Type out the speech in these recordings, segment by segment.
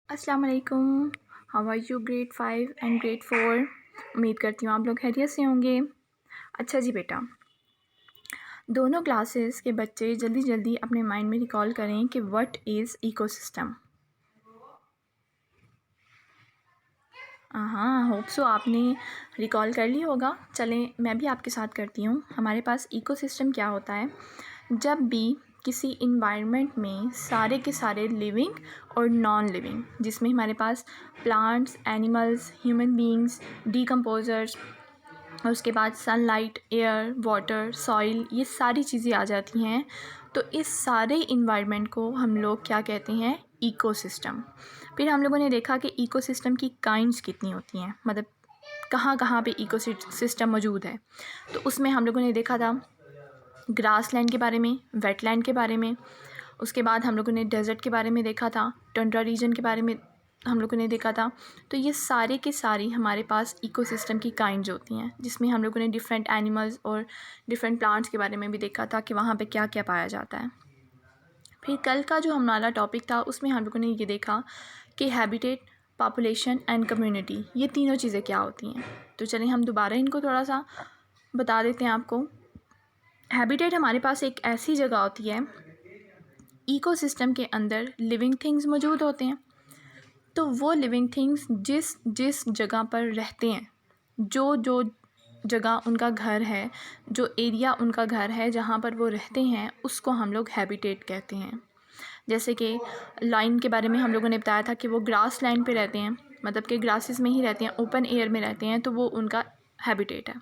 अस्सलाम वालेकुम। How are you grade 5 and grade 4। उम्मीद करती हूँ आप लोग खैरियत से होंगे। अच्छा जी बेटा, दोनों क्लासेस के बच्चे जल्दी जल्दी अपने माइंड में रिकॉल करें कि व्हाट इज़ इकोसिस्टम। हाँ, होप सो आपने रिकॉल कर ली होगा। चलें मैं भी आपके साथ करती हूँ। हमारे पास इकोसिस्टम क्या होता है? जब भी किसी इन्वायरमेंट में सारे के सारे लिविंग और नॉन लिविंग, जिसमें हमारे पास प्लांट्स, एनिमल्स, ह्यूमन बीइंग्स, डीकम्पोज़र्स और उसके बाद सनलाइट, एयर, वाटर, सॉइल, ये सारी चीज़ें आ जाती हैं। तो इस सारे इन्वायरमेंट को हम लोग क्या कहते हैं? इकोसिस्टम। फिर हम लोगों ने देखा कि इकोसिस्टम की काइंड्स कितनी होती हैं, मतलब कहाँ कहाँ पे इकोसिस्टम मौजूद है। तो उसमें हम लोगों ने देखा था ग्रास लैंड के बारे में, वेटलैंड के बारे में। उसके बाद हम लोगों ने डेजर्ट के बारे में देखा था, टंड्रा रीजन के बारे में हम लोगों ने देखा था। तो ये सारे के सारी हमारे पास इकोसिस्टम की काइंड्स होती हैं, जिसमें हम लोगों ने डिफरेंट एनिमल्स और डिफरेंट प्लांट्स के बारे में भी देखा था कि वहाँ पे क्या क्या पाया जाता है। फिर कल का जो हमारा टॉपिक था उसमें हम लोगों ने ये देखा कि हैबिटेट, पॉपुलेशन एंड कम्युनिटी, ये तीनों चीज़ें क्या होती हैं। तो चलिए हम दोबारा इनको थोड़ा सा बता देते हैं आपको। हैबिटेट हमारे पास एक ऐसी जगह होती है, इकोसिस्टम के अंदर लिविंग थिंग्स मौजूद होते हैं। तो वो लिविंग थिंग्स जिस जिस जगह पर रहते हैं, जो जो जगह उनका घर है, जो एरिया उनका घर है, जहाँ पर वो रहते हैं, उसको हम लोग हैबिटेट कहते हैं। जैसे कि लाइन के बारे में हम लोगों ने बताया था कि वो ग्रास लैंड पे रहते हैं, मतलब कि ग्रासेस में ही रहते हैं, ओपन एयर में रहते हैं, तो वो उनका हैबिटेट है।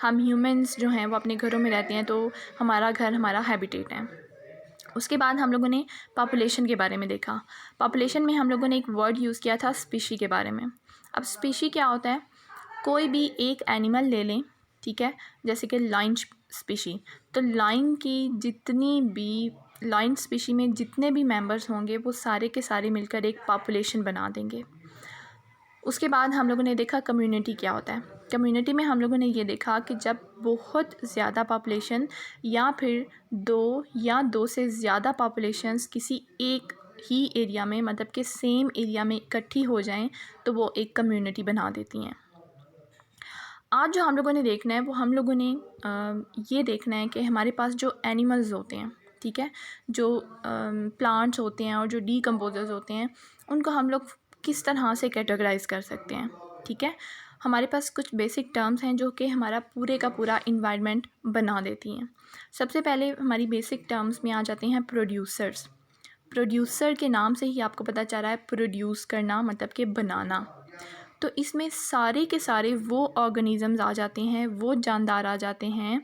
हम ह्यूमंस जो हैं वो अपने घरों में रहते हैं, तो हमारा घर हमारा हैबिटेट है। उसके बाद हम लोगों ने पॉपुलेशन के बारे में देखा। पॉपुलेशन में हम लोगों ने एक वर्ड यूज़ किया था स्पीशी के बारे में। अब स्पीशी क्या होता है? कोई भी एक एनिमल ले लें, ठीक है, जैसे कि लाइन स्पीशी। तो लाइन स्पीशी में जितने भी मेंबर्स होंगे वो सारे के सारे मिलकर एक पॉपुलेशन बना देंगे। उसके बाद हम लोगों ने देखा कम्युनिटी क्या होता है। कम्युनिटी में हम लोगों ने ये देखा कि जब बहुत ज़्यादा पॉपुलेशन या फिर दो से ज़्यादा पॉपुलेशंस किसी एक ही एरिया में, मतलब कि सेम एरिया में इकट्ठी हो जाएं, तो वो एक कम्युनिटी बना देती हैं। आज जो हम लोगों ने देखना है वो हम लोगों ने ये देखना है कि हमारे पास जो एनिमल्स होते हैं, ठीक है, जो प्लांट्स होते हैं और जो डीकम्पोजर्स होते हैं, उनको हम लोग किस तरह से कैटेगराइज कर सकते हैं। ठीक है, हमारे पास कुछ बेसिक टर्म्स हैं जो कि हमारा पूरे का पूरा इन्वायरमेंट बना देती हैं। सबसे पहले हमारी बेसिक टर्म्स में आ जाते हैं प्रोड्यूसर्स। प्रोड्यूसर के नाम से ही आपको पता चल रहा है, प्रोड्यूस करना मतलब कि बनाना। तो इसमें सारे के सारे वो ऑर्गेनिज़म्स आ जाते हैं, वो जानदार आ जाते हैं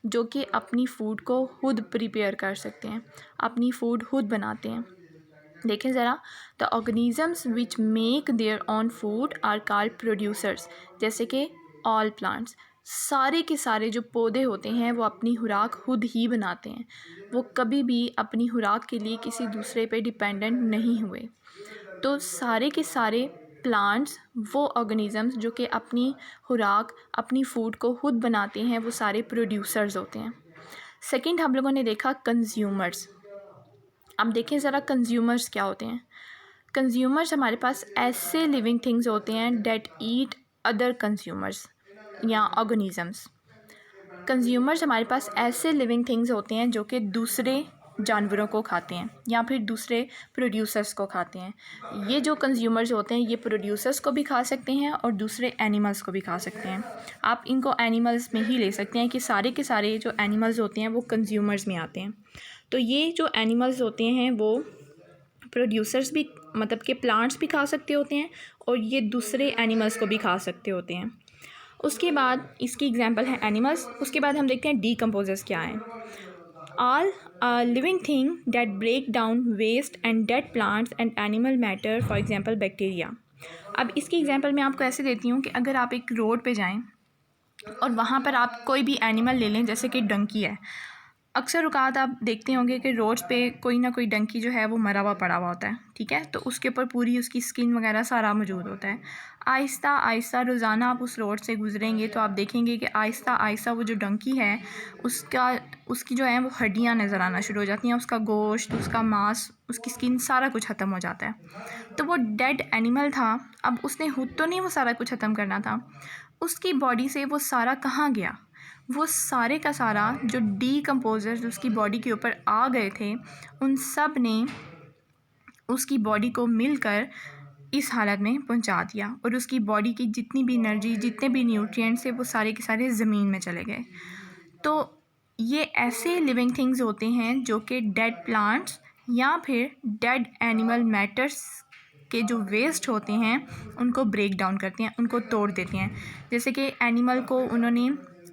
जो कि अपनी फ़ूड को खुद प्रिपेयर कर सकते हैं, अपनी फ़ूड खुद बनाते हैं। देखें ज़रा, the organisms which make their own food are called producers. जैसे कि ऑल प्लांट्स, सारे के सारे जो पौधे होते हैं वो अपनी खुराक खुद ही बनाते हैं, वो कभी भी अपनी खुराक के लिए किसी दूसरे पे डिपेंडेंट नहीं हुए। तो सारे के सारे प्लांट्स, वो ऑर्गेनिज़म्स जो कि अपनी खुराक, अपनी फ़ूड को खुद बनाते हैं, वो सारे प्रोड्यूसर्स होते हैं। सेकंड हम लोगों ने देखा कंज्यूमर्स। अब देखें ज़रा कंज्यूमर्स क्या होते हैं। कंज्यूमर्स हमारे पास ऐसे लिविंग थिंग्स होते हैं डेट ईट अदर कंज्यूमर्स या ऑर्गेनिज़म्स। कंज्यूमर्स हमारे पास ऐसे लिविंग थिंग्स होते हैं जो कि दूसरे जानवरों को खाते हैं या फिर दूसरे प्रोड्यूसर्स को खाते हैं। ये जो कंज्यूमर्स होते हैं ये प्रोड्यूसर्स को भी खा सकते हैं और दूसरे एनिमल्स को भी खा सकते हैं। आप इनको एनिमल्स में ही ले सकते हैं कि सारे के सारे जो एनिमल्स होते हैं वो कंज्यूमर्स में आते हैं। तो ये जो एनिमल्स होते हैं वो प्रोड्यूसर्स भी, मतलब कि प्लांट्स भी खा सकते होते हैं और ये दूसरे एनिमल्स को भी खा सकते होते हैं। उसके बाद इसकी एग्जांपल है एनिमल्स। उसके बाद हम देखते हैं डीकम्पोजर्स क्या हैं। All living thing that break down waste and dead plants and animal matter, for example bacteria. अब इसकी एग्जांपल मैं आपको ऐसे देती हूँ कि अगर आप एक रोड पे जाएं और वहाँ पर आप कोई भी एनिमल ले लें, जैसे कि डंकी है। अक्सर औक़ात आप देखते होंगे कि रोड्स पे कोई ना कोई डंकी जो है वो मरा हुआ पड़ा हुआ होता है, ठीक है। तो उसके ऊपर पूरी उसकी स्किन वगैरह सारा मौजूद होता है। आहिस्ता आहिस्ता रोज़ाना आप उस रोड से गुज़रेंगे तो आप देखेंगे कि आहिस्ता आहिस्ता वो जो डंकी है उसकी जो है वो हड्डियाँ नज़र आना शुरू हो जाती हैं, उसका गोश्त, उसका मांस, उसकी स्किन सारा कुछ ख़त्म हो जाता है। तो वो डेड एनिमल था, अब उसने खुद तो नहीं वो सारा कुछ ख़त्म करना था, उसकी बॉडी से वो सारा कहाँ गया? वो सारे का सारा जो डीकम्पोज़र्स उसकी बॉडी के ऊपर आ गए थे, उन सब ने उसकी बॉडी को मिलकर इस हालत में पहुंचा दिया और उसकी बॉडी की जितनी भी एनर्जी, जितने भी न्यूट्रिएंट्स थे, वो सारे के सारे ज़मीन में चले गए। तो ये ऐसे लिविंग थिंग्स होते हैं जो कि डेड प्लांट्स या फिर डेड एनिमल मैटर्स के जो वेस्ट होते हैं उनको ब्रेक डाउन करते हैं, उनको तोड़ देते हैं। जैसे कि एनिमल को उन्होंने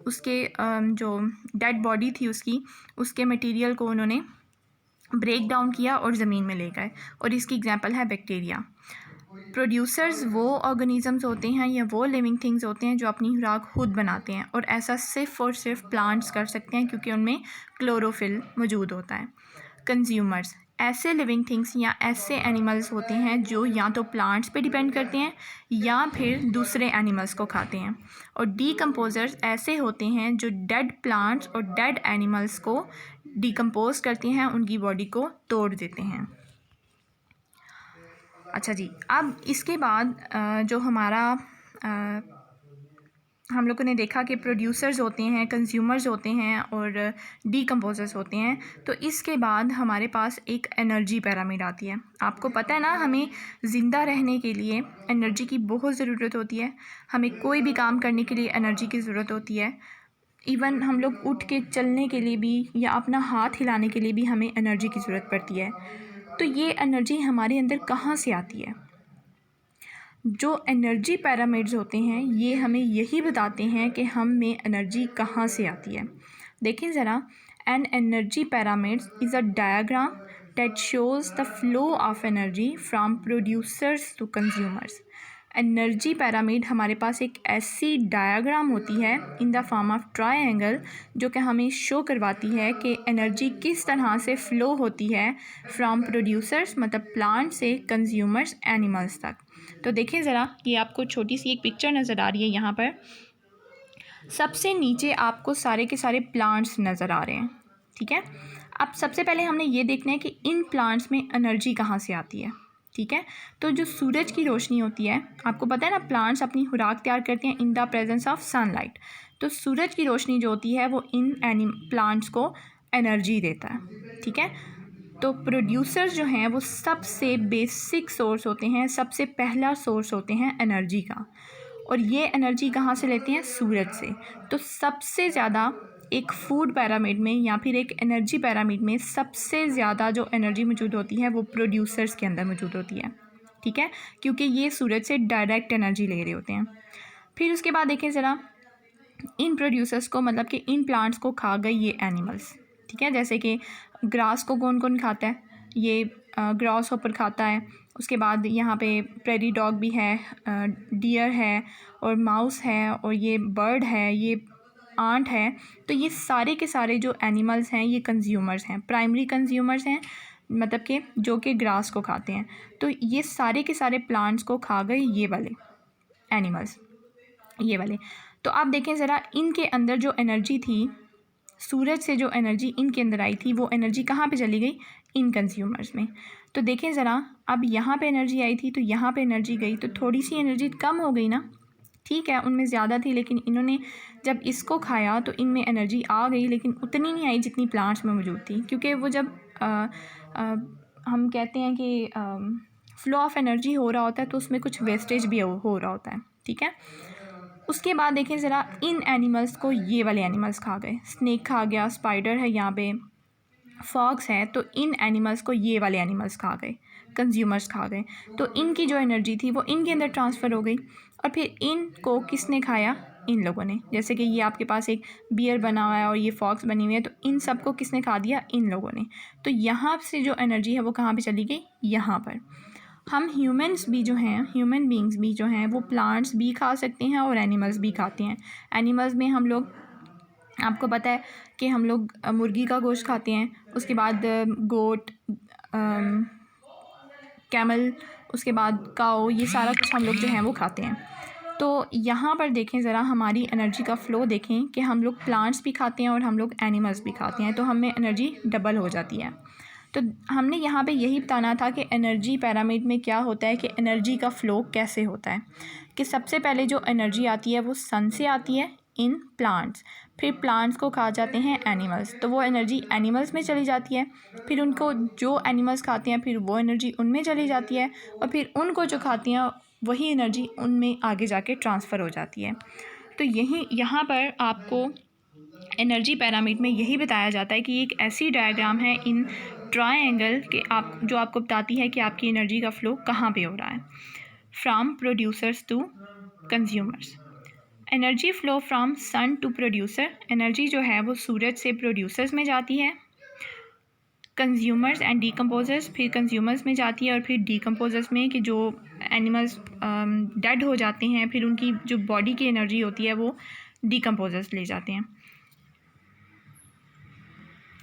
उसके जो डेड बॉडी थी उसके मटेरियल को उन्होंने ब्रेक डाउन किया और ज़मीन में ले गए, और इसकी एग्जांपल है बैक्टीरिया। प्रोड्यूसर्स वो ऑर्गेनिज़म्स होते हैं या वो लिविंग थिंग्स होते हैं जो अपनी खुराक खुद बनाते हैं, और ऐसा सिर्फ़ और सिर्फ प्लांट्स कर सकते हैं क्योंकि उनमें क्लोरोफिल मौजूद होता है। कंज्यूमर्स ऐसे लिविंग थिंग्स या ऐसे एनिमल्स होते हैं जो या तो प्लांट्स पे डिपेंड करते हैं या फिर दूसरे एनिमल्स को खाते हैं। और डीकम्पोज़र्स ऐसे होते हैं जो डेड प्लांट्स और डेड एनिमल्स को डिकम्पोज करते हैं, उनकी बॉडी को तोड़ देते हैं। अच्छा जी, अब इसके बाद जो हमारा हम लोगों ने देखा कि प्रोड्यूसर्स होते हैं, कंज्यूमर्स होते हैं और डीकम्पोज़र्स होते हैं। तो इसके बाद हमारे पास एक एनर्जी पिरामिड आती है। आपको पता है ना, हमें ज़िंदा रहने के लिए एनर्जी की बहुत ज़रूरत होती है। हमें कोई भी काम करने के लिए एनर्जी की ज़रूरत होती है। इवन हम लोग उठ के चलने के लिए भी या अपना हाथ हिलाने के लिए भी हमें एनर्जी की ज़रूरत पड़ती है। तो ये एनर्जी हमारे अंदर कहाँ से आती है? जो एनर्जी पिरामिड्स होते हैं ये हमें यही बताते हैं कि हम में एनर्जी कहाँ से आती है। देखें ज़रा, an energy pyramids is a diagram that shows the flow of energy from producers to consumers. Energy pyramid हमारे पास एक ऐसी डायग्राम होती है in the form of triangle जो कि हमें शो करवाती है कि एनर्जी किस तरह से फ़्लो होती है फ्रॉम प्रोड्यूसर्स मतलब प्लांट से कंज्यूमर्स एनिमल्स तक। तो देखें ज़रा, ये आपको छोटी सी एक पिक्चर नज़र आ रही है। यहाँ पर सबसे नीचे आपको सारे के सारे प्लांट्स नज़र आ रहे हैं, ठीक है। अब सबसे पहले हमने ये देखना है कि इन प्लांट्स में एनर्जी कहाँ से आती है, ठीक है। तो जो सूरज की रोशनी होती है, आपको पता है ना, प्लांट्स अपनी खुराक तैयार करते हैं in the presence of sunlight. तो सूरज की रोशनी जो होती है वो इन प्लांट्स को एनर्जी देता है, ठीक है। तो प्रोड्यूसर्स जो हैं वो सबसे बेसिक सोर्स होते हैं, सबसे पहला सोर्स होते हैं एनर्जी का, और ये एनर्जी कहाँ से लेते हैं? सूरज से। तो सबसे ज़्यादा एक फूड पिरामिड में या फिर एक एनर्जी पिरामिड में सबसे ज़्यादा जो एनर्जी मौजूद होती है वो प्रोड्यूसर्स के अंदर मौजूद होती है, ठीक है, क्योंकि ये सूरज से डायरेक्ट एनर्जी ले रहे होते हैं। फिर उसके बाद देखें ज़रा, इन प्रोड्यूसर्स को मतलब कि इन प्लांट्स को खा गए ये एनिमल्स, ठीक है। जैसे कि ग्रास को कौन कौन खाता है? ये ग्रास हॉपर खाता है। उसके बाद यहाँ पे प्रेरी डॉग भी है, डियर है और माउस है और ये बर्ड है, ये आंट है। तो ये सारे के सारे जो एनिमल्स हैं ये कंज्यूमर्स हैं, प्राइमरी कंज्यूमर्स हैं, मतलब कि जो कि ग्रास को खाते हैं। तो ये सारे के सारे प्लांट्स को खा गए ये वाले एनिमल्स, ये वाले। तो आप देखें ज़रा, इनके अंदर जो एनर्जी थी, सूरज से जो एनर्जी इनके अंदर आई थी, वो एनर्जी कहाँ पे चली गई? इन कंज्यूमर्स में। तो देखें ज़रा, अब यहाँ पे एनर्जी आई थी तो यहाँ पे एनर्जी गई, तो थोड़ी सी एनर्जी कम हो गई ना, ठीक है। उनमें ज़्यादा थी लेकिन इन्होंने जब इसको खाया तो इनमें एनर्जी आ गई, लेकिन उतनी नहीं आई जितनी प्लांट्स में मौजूद थी, क्योंकि वो जब हम कहते हैं कि फ़्लो ऑफ एनर्जी हो रहा होता है तो उसमें कुछ वेस्टेज भी हो रहा होता है, ठीक है। उसके बाद देखें ज़रा, इन एनिमल्स को ये वाले एनिमल्स खा गए। स्नेक खा गया, स्पाइडर है यहाँ पे, फॉक्स है। तो इन एनिमल्स को ये वाले एनिमल्स खा गए, कंज्यूमर्स खा गए। तो इनकी जो एनर्जी थी वो इनके अंदर ट्रांसफ़र हो गई, और फिर इनको किसने खाया? इन लोगों ने। जैसे कि ये आपके पास एक बियर बना हुआ है और ये फॉक्स बनी हुई है, तो इन सबको किसने खा दिया? इन लोगों ने। तो यहाँ से जो एनर्जी है वो कहाँ पे चली गई? यहाँ पर। हम ह्यूमंस भी जो हैं, ह्यूमन बींग्स भी जो हैं वो प्लांट्स भी खा सकते हैं और एनिमल्स भी खाते हैं। एनिमल्स में हम लोग आपको पता है कि हम लोग मुर्गी का गोश्त खाते हैं, उसके बाद गोट, कैमल, उसके बाद काऊ, ये सारा कुछ हम लोग जो हैं वो खाते हैं। तो यहाँ पर देखें ज़रा हमारी एनर्जी का फ़्लो देखें कि हम लोग प्लांट्स भी खाते हैं और हम लोग एनिमल्स भी खाते हैं, तो हमें एनर्जी डबल हो जाती है। तो हमने यहाँ पे यही बताना था कि एनर्जी पिरामिड में क्या होता है, कि एनर्जी का फ़्लो कैसे होता है। कि सबसे पहले जो एनर्जी आती है वो सन से आती है इन प्लांट्स, फिर प्लांट्स को खा जाते हैं एनिमल्स, तो वो एनर्जी एनिमल्स में चली जाती है, फिर उनको जो एनिमल्स खाते हैं फिर वो एनर्जी उनमें चली जाती है, और फिर उनको जो खाती हैं वही एनर्जी उनमें आगे जाके ट्रांसफ़र हो जाती है। तो यहाँ पर आपको एनर्जी पिरामिड में यही बताया जाता है कि एक ऐसी डायग्राम है इन ट्रायंगल के जो आपको बताती है कि आपकी एनर्जी का फ़्लो कहाँ पे हो रहा है। From producers to consumers, energy flow from sun to producer, energy जो है वो सूरज से प्रोड्यूसर्स में जाती है, कंज्यूमर्स एंड डीकम्पोजर्स, फिर कंज्यूमर्स में जाती है, और फिर डीकम्पोजर्स में कि जो एनिमल्स डेड हो जाते हैं फिर उनकी जो बॉडी की एनर्जी होती है वो डीकम्पोजर्स ले जाते हैं।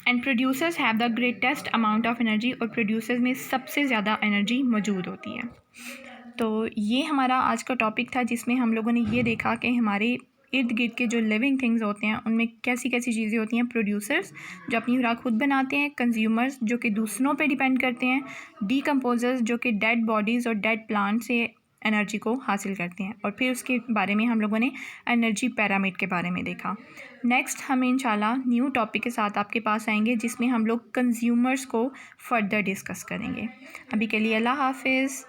And producers have the greatest amount of energy, और प्रोड्यूसर्स में सबसे ज़्यादा एनर्जी मौजूद होती है। तो ये हमारा आज का टॉपिक था जिसमें हम लोगों ने ये देखा कि हमारे इर्द गिर्द के जो लिविंग थिंग्स होते हैं उनमें कैसी कैसी चीज़ें होती हैं। प्रोड्यूसर्स जो अपनी खुराक खुद बनाते हैं, कंज्यूमर्स जो कि दूसरों पे डिपेंड करते हैं, डीकम्पोजर्स जो कि डेड बॉडीज़ और डेड प्लांट से एनर्जी को हासिल करते हैं, और फिर उसके बारे में हम लोगों ने एनर्जी पिरामिड के बारे में देखा। नेक्स्ट हम इंशाल्लाह न्यू टॉपिक के साथ आपके पास आएंगे जिसमें हम लोग कंज्यूमर्स को फर्दर डिस्कस करेंगे। अभी के लिए अल्लाह हाफिज़।